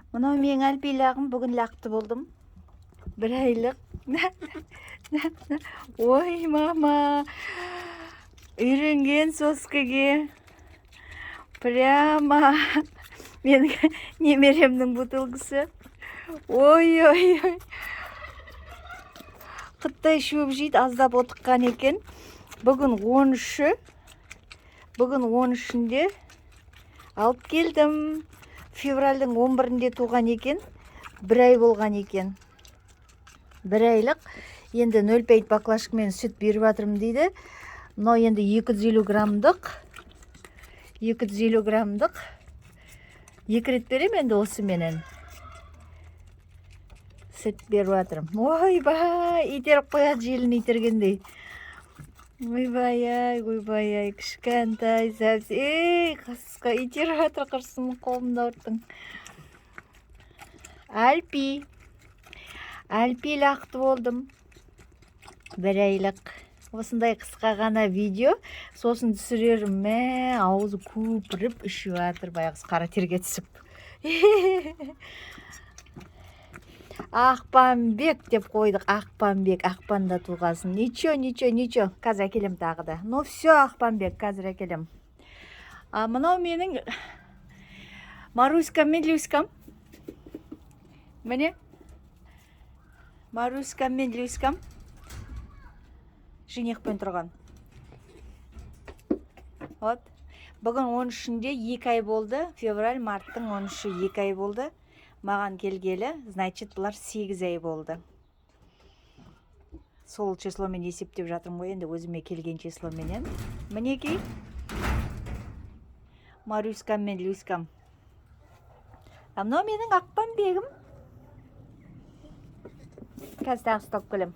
Мынау мен әлпейлағым бүгін лақты болдым. Бір айлық. Ой, мама. Үйренген соскеге. Прямо. Мен немеремнің бутылкасы. Ой. Қыттай шөп жейді, аздап отыққан екен. Бүгін 13-ші. Бүгін 13-шінде алып келдім. Февральдың 11-інде туған екен. Бір ай болған екен. Бір айлық. Енді 0,5 баклашкамен сүт беріп жатырмын дейді. Но енді 250 граммдық. 250 граммдық. 2 рет берем енді осы менен. Сүт беріп жатырмын. Ойбай, итеріп қояды желін itергендей. Ойбай, кішкентай сәбіз. Ей, қасқа итеріп жатыр, қырсын қолымда ұрттың. Әлпи лақты болдым. Бір айлық. Осындай қысқа ғана видео. Сосын түсірерім. Аузы көпіріп ішіп жатыр, баяғысы қара терге түсіп. Ақпанбек деп қойдық. Ақпанбек, ақпанда туғасын. Ничо. Қазір әкелем тағы да. Ну все, Ақпанбек, қазір әкелем. Мынау менің Маруськам мен Люськам. Міне. Маруськам мен Люськам. Женихпен тұрған. Вот. Бүгін 13-шінде 2 ай болды. Февраль, марттың 13-ші 2 ай болды. Маған келгелі, значит, бұлар 8 ай болды. Сол числомен есептеп жатырмын ғой, енді өзіме келген числоменен. Мінекей. Маруськам мен Люськам. Мынау менің Ақпанбегім. Қазір тағы ұстап келем.